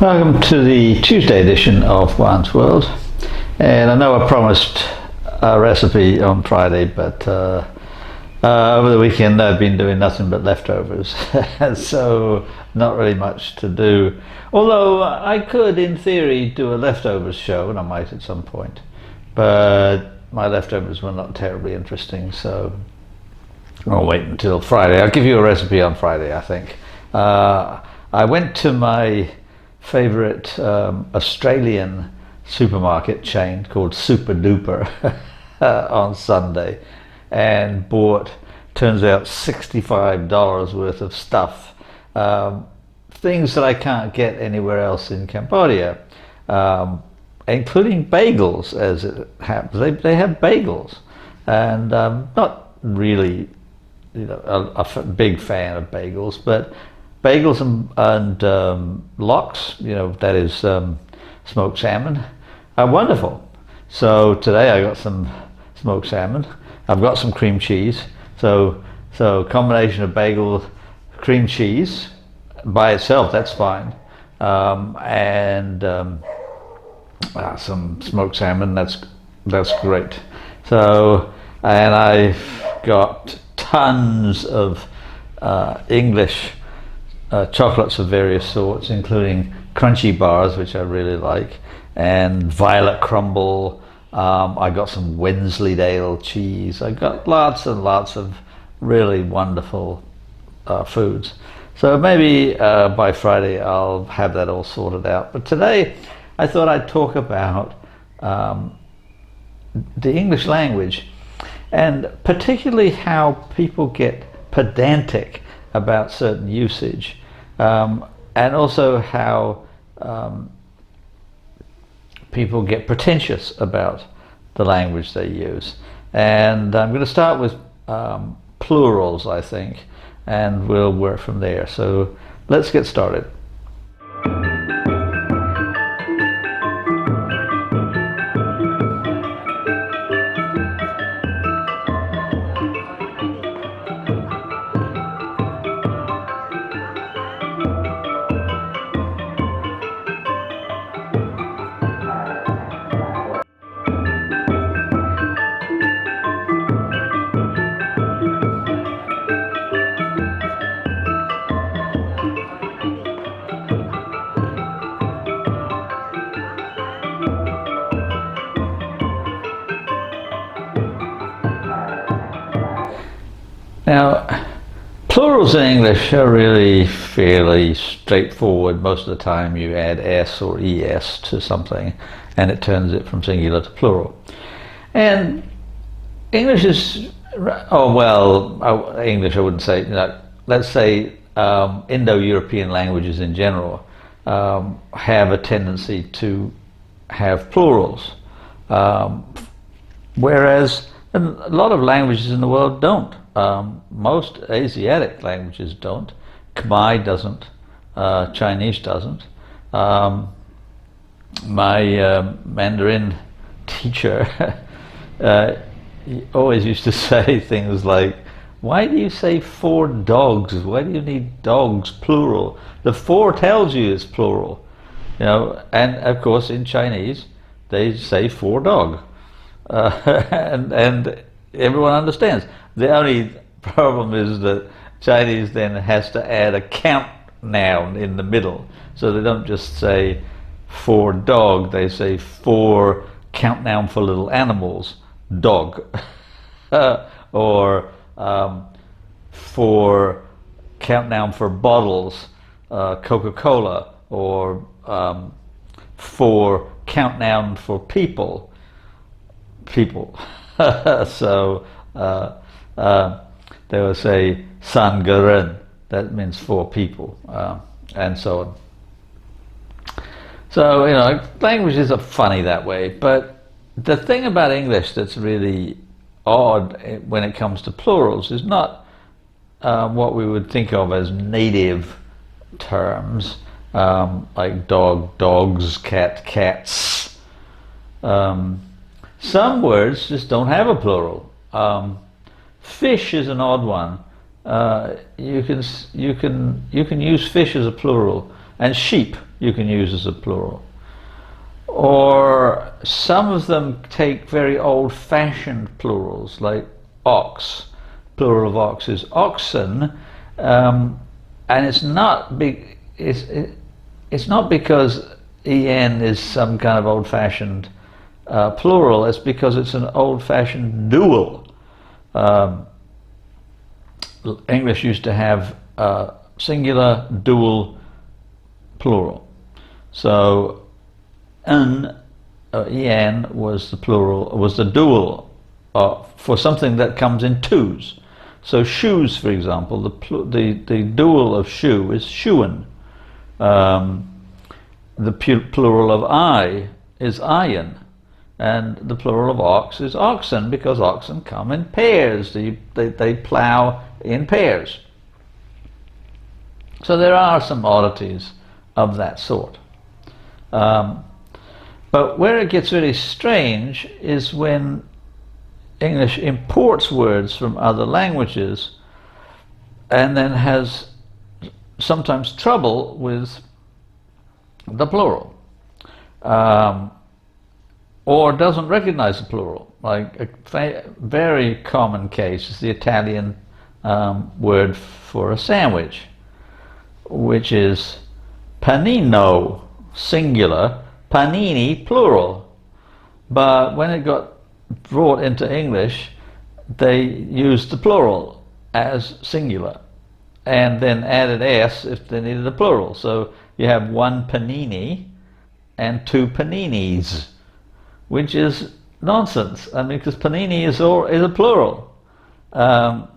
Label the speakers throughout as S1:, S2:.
S1: Welcome to the Tuesday edition of Juan's World, and I know I promised a recipe on Friday, but over the weekend I've been doing nothing but leftovers, so not really much to do, although I could in theory do a leftovers show, and I might at some point, but my leftovers were not terribly interesting, so I'll wait until Friday. I'll give you a recipe on Friday, I think. I went to my favorite Australian supermarket chain called Super Duper on Sunday and bought, turns out, $65 worth of stuff, things that I can't get anywhere else in Cambodia, including bagels, as it happens. They have bagels, and not really, a big fan of bagels, but bagels and lox, that is smoked salmon, are wonderful. So today I got some smoked salmon. I've got some cream cheese. So combination of bagel, cream cheese by itself, that's fine, and some smoked salmon. That's great. So, and I've got tons of English chocolates of various sorts, including crunchy bars, which I really like, and violet crumble. I got some Wensleydale cheese. I got lots and lots of really wonderful foods. So maybe by Friday I'll have that all sorted out. But today I thought I'd talk about the English language, and particularly how people get pedantic about certain usage, and also how people get pretentious about the language they use. And I'm going to start with plurals, I think, and we'll work from there. So let's get started. Now, plurals in English are really fairly straightforward. Most of the time you add s or es to something and it turns it from singular to plural. And English is, English I wouldn't say, let's say Indo-European languages in general have a tendency to have plurals, whereas a lot of languages in the world don't. Most Asiatic languages don't. Khmer doesn't. Chinese doesn't. My Mandarin teacher he always used to say things like, "Why do you say 4 dogs? Why do you need dogs plural? The 4 tells you it's plural." And of course in Chinese they say 4 dog, and everyone understands. The only problem is that Chinese then has to add a count noun in the middle. So they don't just say 4 dog, they say 4 count noun for little animals, dog. Or 4 count noun for bottles, Coca-Cola. Or 4 count noun for people. So they will say Sangaren, that means 4 people, and so on. So, languages are funny that way, but the thing about English that's really odd when it comes to plurals is not what we would think of as native terms, like dog, dogs, cat, cats. Some words just don't have a plural. Fish is an odd one. You can use fish as a plural, and sheep you can use as a plural. Or some of them take very old-fashioned plurals, like ox. Plural of ox is oxen, and it's not big. It's not because en is some kind of old-fashioned plural. It's because it's an old-fashioned dual. English used to have singular, dual, plural. So en was the plural, was the dual for something that comes in twos. So shoes, for example, the dual of shoe is shoen. The plural of eye is iron, and the plural of ox is oxen, because oxen come in pairs. They plow in pairs. So there are some oddities of that sort. But where it gets really strange is when English imports words from other languages and then has sometimes trouble with the plural, or doesn't recognize the plural. Like a very common case is the Italian word for a sandwich, which is panino, singular, panini, plural. But when it got brought into English, they used the plural as singular and then added s if they needed a plural. So you have one panini and two paninis, which is nonsense. I mean, because panini is a plural, and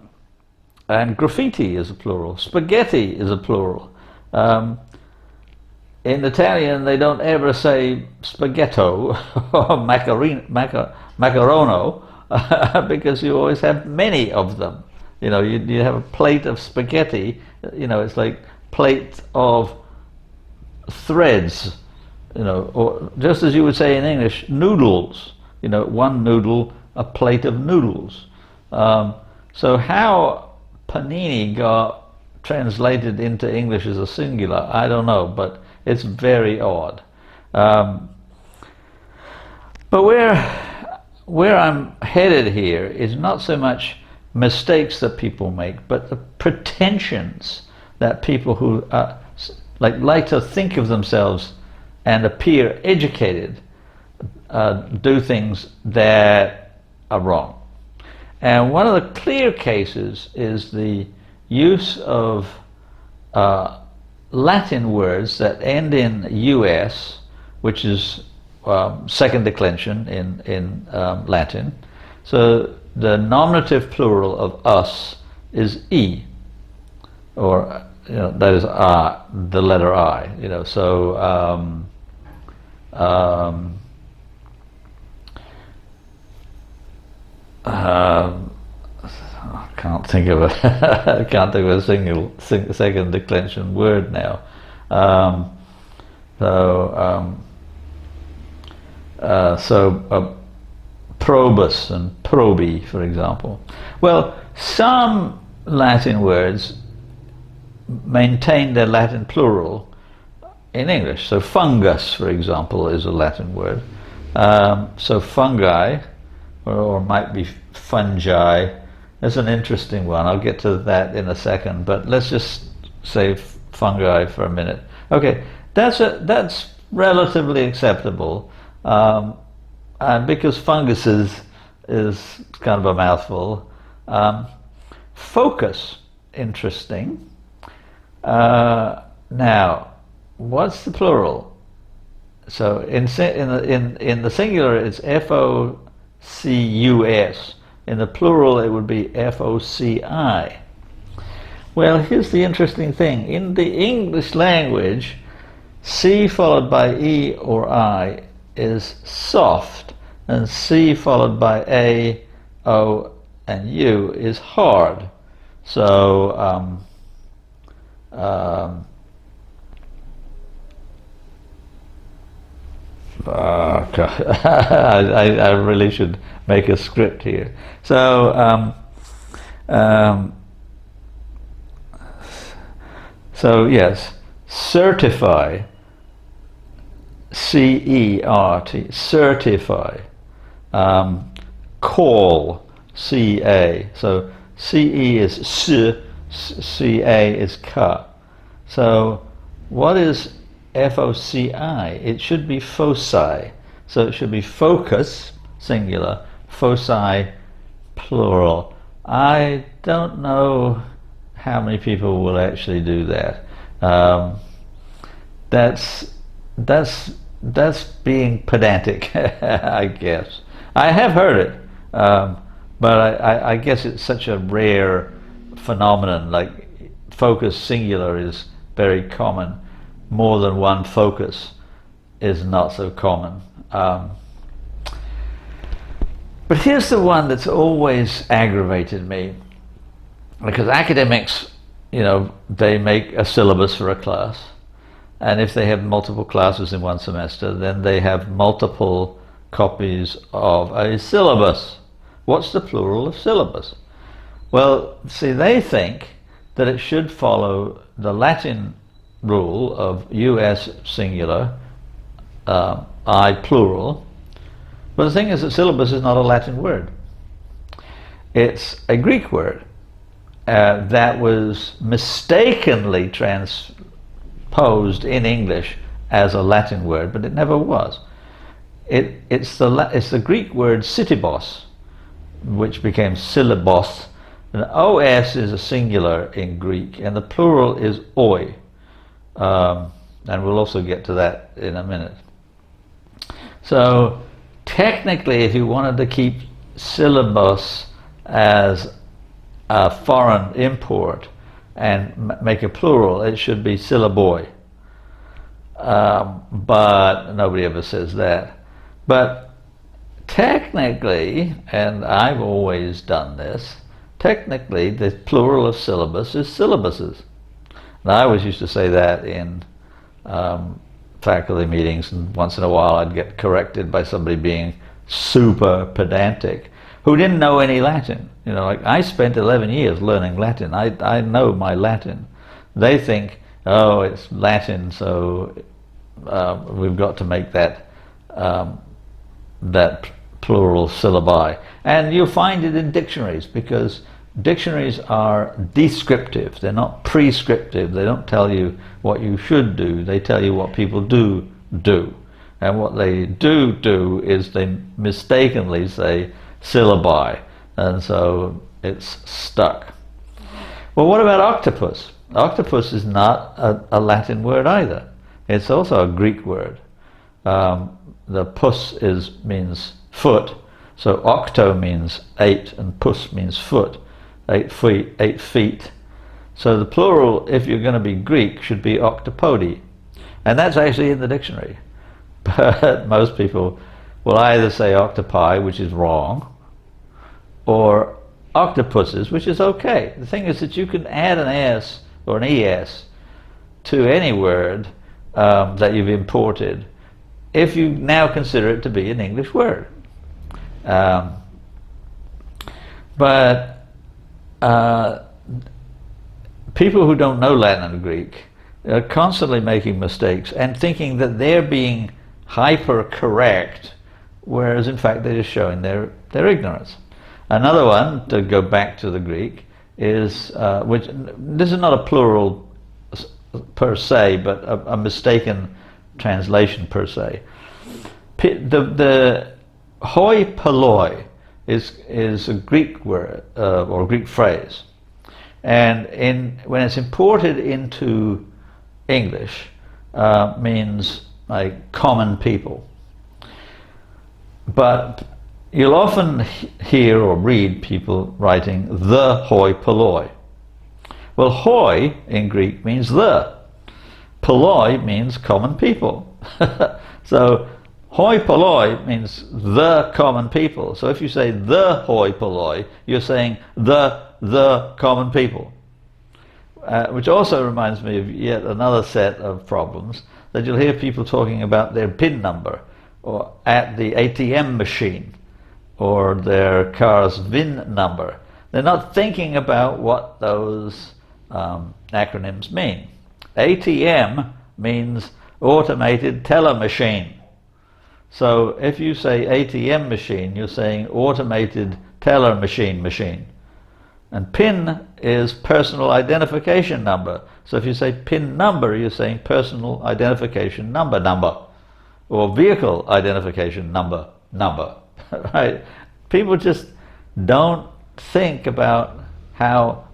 S1: graffiti is a plural, spaghetti is a plural. In Italian, they don't ever say spaghetto or macarono because you always have many of them. You know, you have a plate of spaghetti. You know, it's like plate of threads. You know, or just as you would say in English, noodles. You know, one noodle, a plate of noodles. So how panini got translated into English as a singular, I don't know, but it's very odd. But where I'm headed here is not so much mistakes that people make, but the pretensions that people who like to think of themselves and appear educated do things that are wrong. And one of the clear cases is the use of Latin words that end in us, which is second declension in Latin. So the nominative plural of us is e, or that is the letter I. You know, so I can't think of I can't think of a second declension word now. Probus and probi, for example. Well, some Latin words maintain their Latin plural in English. So fungus, for example, is a Latin word. So fungi, or might be fungi. That's an interesting one. I'll get to that in a second, but let's just say fungi for a minute. Okay, that's relatively acceptable, and because funguses is kind of a mouthful. Focus, interesting. Now, what's the plural? So in the singular, it's focus. In the plural, it would be foci. Well, here's the interesting thing. In the English language, C followed by E or I is soft, and C followed by A, O, and U is hard. So, I really should make a script here. So, so yes, certify C-E-R-T, certify. Call, C-A. So C-E is S, C-A is ka. So what is F-O-C-I? It should be foci. So it should be focus, singular, foci, plural. I don't know how many people will actually do that. That's being pedantic, I guess. I have heard it, but I guess it's such a rare phenomenon. Like focus singular is very common. More than one focus is not so common. But here's the one that's always aggravated me, because academics, you know, they make a syllabus for a class, and if they have multiple classes in one semester, then they have multiple copies of a syllabus. What's the plural of syllabus? Well, see, they think that it should follow the Latin rule of US singular, I plural. But the thing is that syllabus is not a Latin word. It's a Greek word that was mistakenly transposed in English as a Latin word, but it never was. It's the Greek word syllabus, which became syllabos. And os is a singular in Greek, and the plural is oi. And we'll also get to that in a minute. So technically, if you wanted to keep syllabus as a foreign import and make a plural, it should be syllaboi. But nobody ever says that. But technically, and I've always done this, technically the plural of syllabus is syllabuses. And I always used to say that in faculty meetings, and once in a while I'd get corrected by somebody being super pedantic who didn't know any Latin. You know, like I spent 11 years learning Latin. I know my Latin. They think, oh, it's Latin, so we've got to make that that plural syllabi. And you'll find it in dictionaries, because dictionaries are descriptive. They're not prescriptive. They don't tell you what you should do. They tell you what people do. And what they do is they mistakenly say syllabi, and so it's stuck. Well, what about octopus? Octopus is not a Latin word either. It's also a Greek word. The pus means foot, so octo means 8 and pus means foot. 8 feet. So the plural, if you're going to be Greek, should be octopodi. And that's actually in the dictionary. But most people will either say octopi, which is wrong, or octopuses, which is okay. The thing is that you can add an S or an ES to any word that you've imported if you now consider it to be an English word. But people who don't know Latin and Greek are constantly making mistakes and thinking that they're being hyper correct, whereas in fact they're just showing their ignorance. Another one, to go back to the Greek, is which this is not a plural per se, but a mistaken translation per se. The hoi polloi is a Greek word or Greek phrase, and when it's imported into English, means like common people. But you'll often hear or read people writing the hoi polloi. Well, hoi in Greek means the. Polloi means common people. So hoi polloi means the common people. So if you say the hoi polloi, you're saying the common people. Which also reminds me of yet another set of problems, that you'll hear people talking about their PIN number, or at the ATM machine, or their car's VIN number. They're not thinking about what those acronyms mean. ATM means automated teller machine. So if you say ATM machine, you're saying automated teller machine. And PIN is personal identification number. So if you say PIN number, you're saying personal identification number, or vehicle identification number, right? People just don't think about how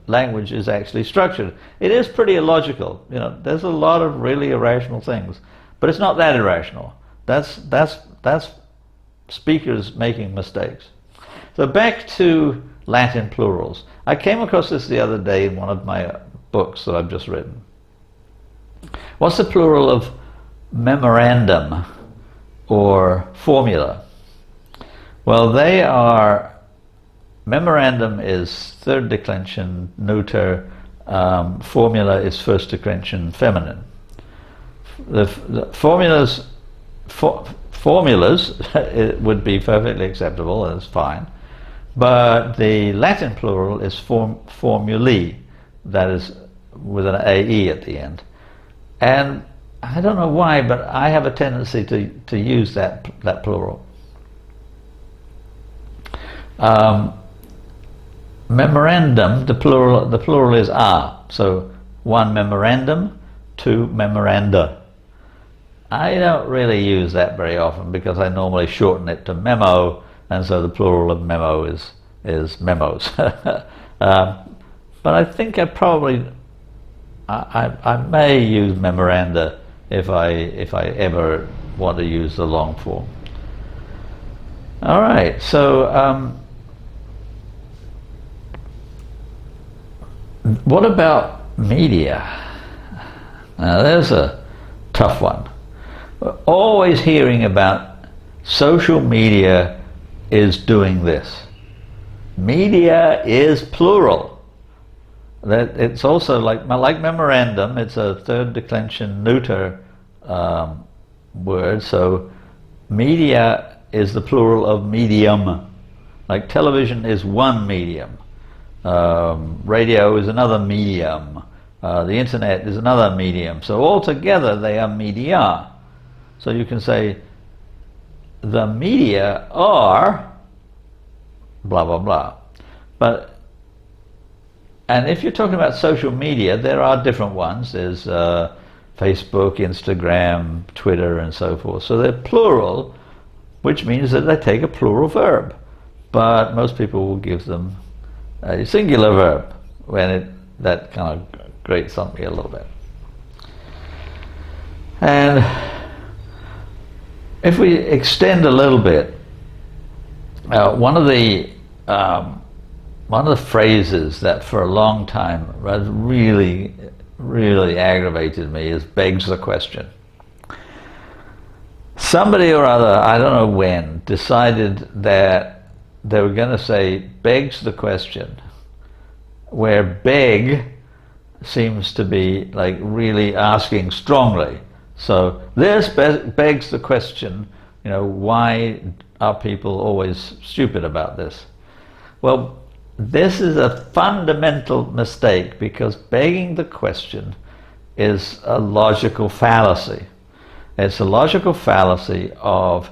S1: language is actually structured. It is pretty illogical. You know, there's a lot of really irrational things, but it's not that irrational. That's speakers making mistakes. So back to Latin plurals. I came across this the other day in one of my books that I've just written. What's the plural of memorandum or formula? Well, they are, memorandum is third declension neuter, formula is first declension feminine. The formulas it would be perfectly acceptable, that's fine. But the Latin plural is formulae, that is with an AE at the end. And I don't know why, but I have a tendency to use that plural. Memorandum, the plural is a. So one memorandum, two memoranda. I don't really use that very often because I normally shorten it to memo, and so the plural of memo is memos. But I think I may use memoranda if I ever want to use the long form. All right, so what about media? Now there's a tough one. We're always hearing about social media is doing this. Media is plural. That it's also like memorandum, it's a third declension neuter word, so media is the plural of medium. Like television is one medium, radio is another medium, the internet is another medium, so altogether they are media. So you can say the media are blah blah blah. And if you're talking about social media, there are different ones. There's Facebook, Instagram, Twitter, and so forth. So they're plural, which means that they take a plural verb. But most people will give them a singular verb when that kind of grates on me a little bit. And if we extend a little bit, one of the phrases that for a long time has really aggravated me is begs the question. Somebody or other, I don't know when, decided that they were going to say begs the question, where beg seems to be like really asking strongly. So this begs the question, you know, why are people always stupid about this? Well, this is a fundamental mistake because begging the question is a logical fallacy. It's a logical fallacy of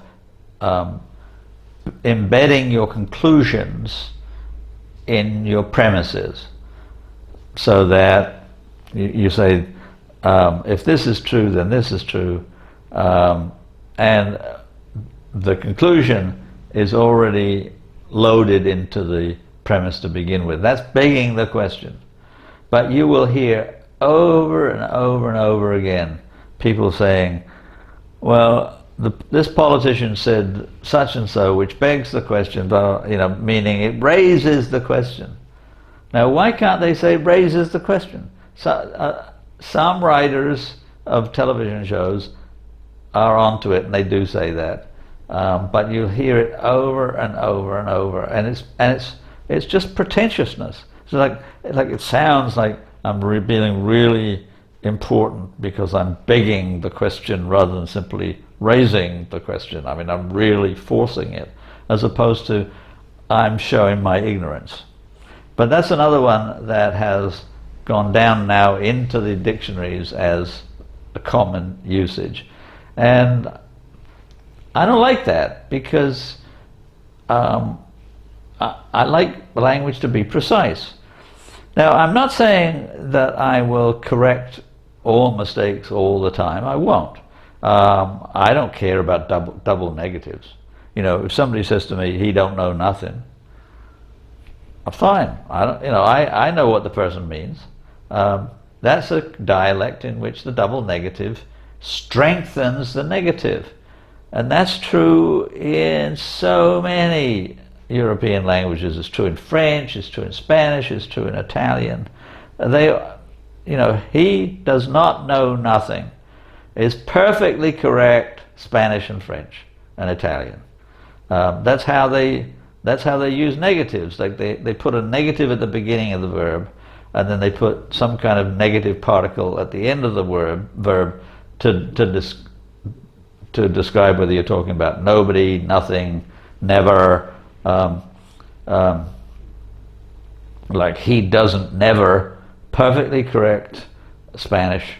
S1: embedding your conclusions in your premises, so that you say, if this is true, then this is true, and the conclusion is already loaded into the premise to begin with. That's begging the question. But you will hear over and over and over again people saying, well, this politician said such and so, which begs the question, but, you know, meaning it raises the question. Now, why can't they say raises the question? So, some writers of television shows are onto it, and they do say that. But you'll hear it over and over and over, and it's just pretentiousness. So like it sounds like I'm being really important because I'm begging the question rather than simply raising the question. I mean, I'm really forcing it, as opposed to I'm showing my ignorance. But that's another one that has gone down now into the dictionaries as a common usage. And I don't like that, because I like language to be precise. Now, I'm not saying that I will correct all mistakes all the time. I won't. I don't care about double negatives. You know, if somebody says to me, "He don't know nothing," I'm fine. I know what the person means. That's a dialect in which the double negative strengthens the negative. And that's true in so many European languages. It's true in French, it's true in Spanish, it's true in Italian. He does not know nothing is perfectly correct Spanish and French and Italian. That's how they use negatives. Like they put a negative at the beginning of the verb, and then they put some kind of negative particle at the end of the verb to describe whether you're talking about nobody, nothing, never. Like he doesn't never, perfectly correct Spanish.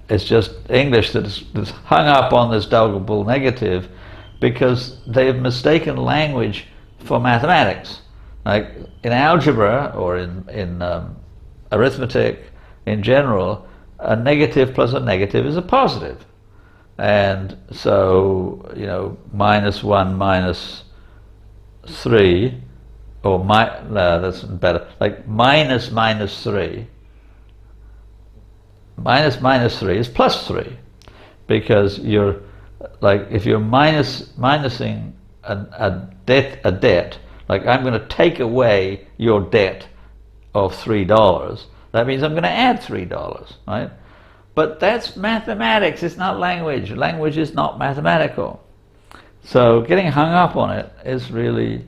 S1: It's just English that's hung up on this double negative because they've mistaken language for mathematics. Like in algebra or in arithmetic in general, a negative plus a negative is a positive. And so, -1 minus 3, or no, that's better, like minus 3. Minus 3 is plus 3, because you're, like, if you're minusing a debt, like I'm going to take away your debt of $3, that means I'm going to add $3, right? But that's mathematics, it's not language. Language is not mathematical. So getting hung up on it is really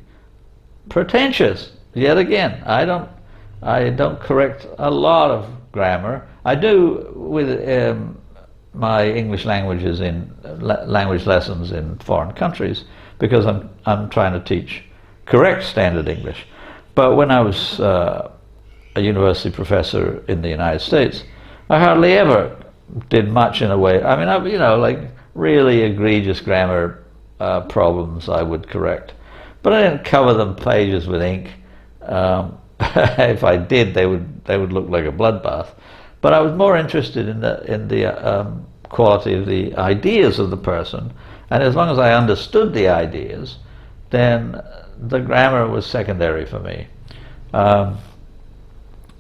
S1: pretentious. Yet again, I don't correct a lot of grammar. I do with my English languages in language lessons in foreign countries, because I'm trying to teach correct standard English. But when I was a university professor in the United States, I hardly ever did much in a way. I mean, like really egregious grammar problems I would correct, but I didn't cover them pages with ink. If I did, they would look like a bloodbath. But I was more interested in the quality of the ideas of the person, and as long as I understood the ideas, then the grammar was secondary for me.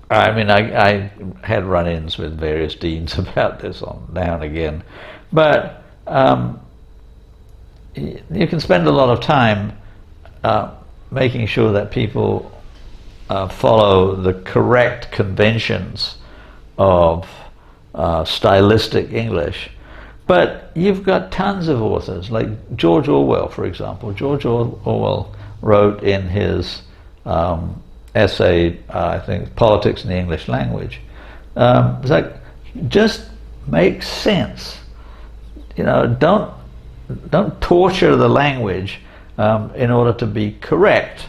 S1: I mean, I had run-ins with various deans about this now and again, but you can spend a lot of time making sure that people follow the correct conventions of stylistic English. But you've got tons of authors, like George Orwell, for example. George Orwell wrote in his essay, I think, Politics in the English Language. It's like, just make sense. Don't torture the language in order to be correct.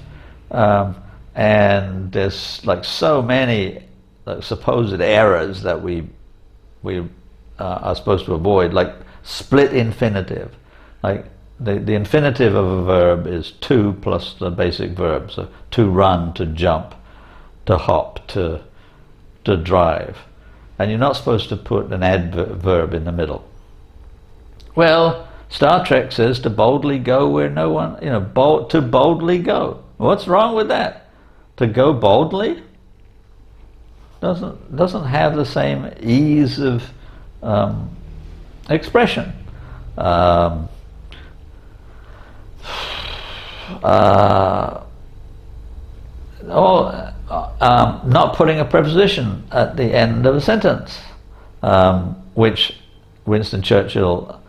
S1: And there's like so many supposed errors that we are supposed to avoid, like split infinitive. Like the infinitive of a verb is to plus the basic verb. So to run, to jump, to hop, to drive. And you're not supposed to put an adverb in the middle. Well, Star Trek says to boldly go where no one, to boldly go. What's wrong with that? To go boldly doesn't have the same ease of expression. Not putting a preposition at the end of a sentence, which Winston Churchill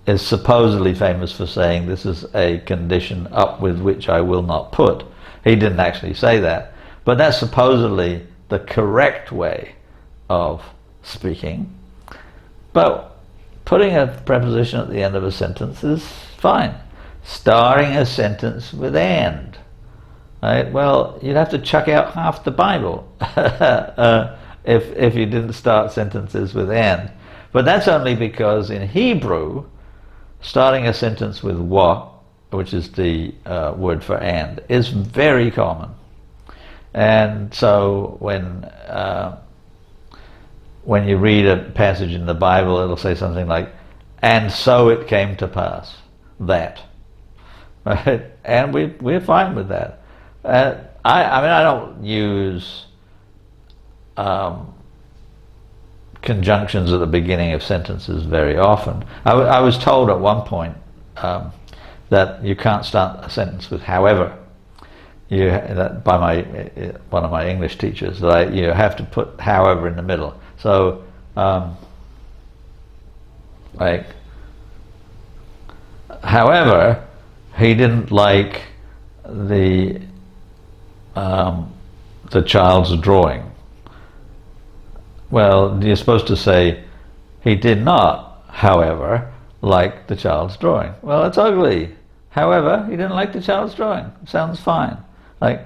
S1: is supposedly famous for saying, this is a condition up with which I will not put. He didn't actually say that, but that's supposedly the correct way of speaking. But putting a preposition at the end of a sentence is fine. Starting a sentence with and. Right? Well, you'd have to chuck out half the Bible if you didn't start sentences with and. But that's only because in Hebrew, starting a sentence with wa, which is the word for and, is very common. And so when you read a passage in the Bible, it'll say something like, and so it came to pass that. Right? And we're fine with that. I mean, I don't use conjunctions at the beginning of sentences very often. I was told at one point that you can't start a sentence with however. By one of my English teachers, that you have to put however in the middle. So, like, however, he didn't like the child's drawing. Well, you're supposed to say, he did not, however, like the child's drawing. Well, it's ugly. However, he didn't like the child's drawing. It sounds fine. Like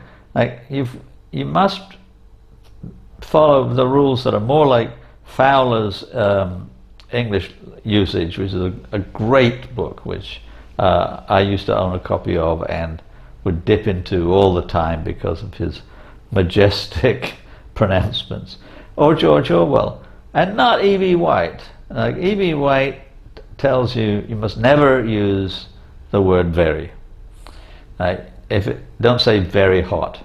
S1: you must follow the rules that are more like Fowler's English usage, which is a great book, which I used to own a copy of and would dip into all the time because of his majestic pronouncements. Or George Orwell, and not E.B. White. Like E.B. White tells you must never use the word very. Don't say very hot.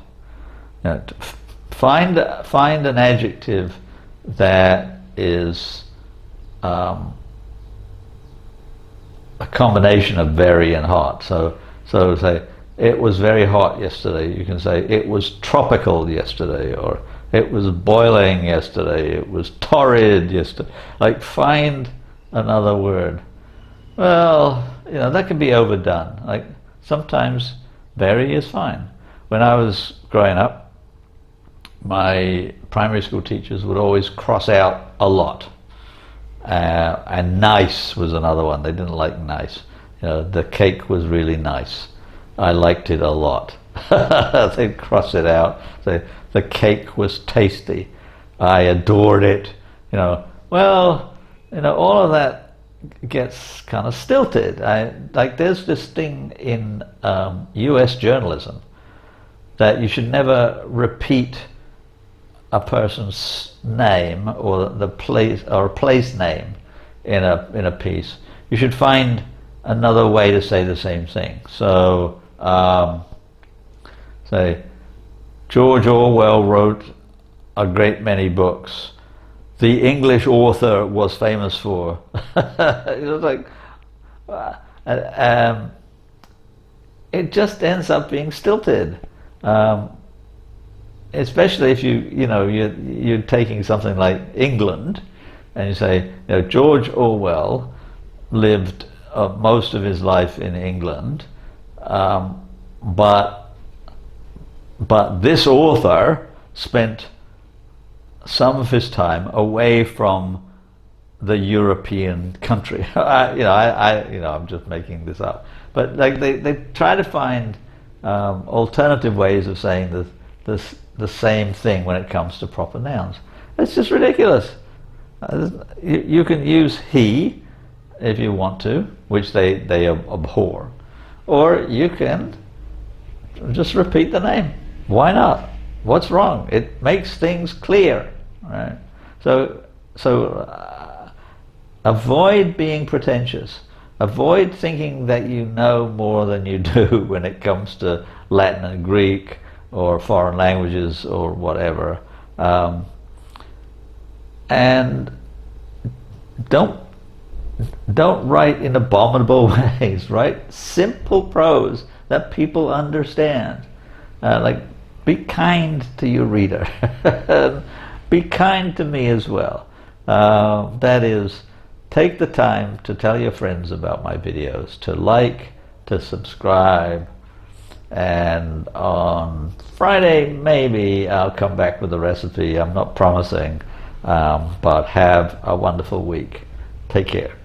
S1: Find an adjective that is a combination of very and hot. So say, it was very hot yesterday. You can say, it was tropical yesterday, or it was boiling yesterday, it was torrid yesterday. Like, find another word. Well, that can be overdone. Like, sometimes very is fine. When I was growing up, my primary school teachers would always cross out a lot. And nice was another one. They didn't like nice. The cake was really nice. I liked it a lot. They'd cross it out. The cake was tasty. I adored it. All of that gets kind of stilted. There's this thing in U.S. journalism that you should never repeat a person's name or the place or a place name in a piece. You should find another way to say the same thing. So say, George Orwell wrote a great many books. The English author was famous for. It was like, it just ends up being stilted. Especially if you're taking something like England, and you say, George Orwell lived most of his life in England, but this author spent some of his time away from the European country. I'm just making this up, but like they try to find alternative ways of saying the same thing when it comes to proper nouns. It's just ridiculous. You can use he if you want to, which they abhor, or you can just repeat the name. Why not? What's wrong? It makes things clear, right? So avoid being pretentious. Avoid thinking that you know more than you do when it comes to Latin and Greek or foreign languages or whatever. And don't write in abominable ways. Write simple prose that people understand. Be kind to your reader. Be kind to me as well. That is, take the time to tell your friends about my videos, to like, to subscribe, and on Friday maybe I'll come back with a recipe. I'm not promising, but have a wonderful week. Take care.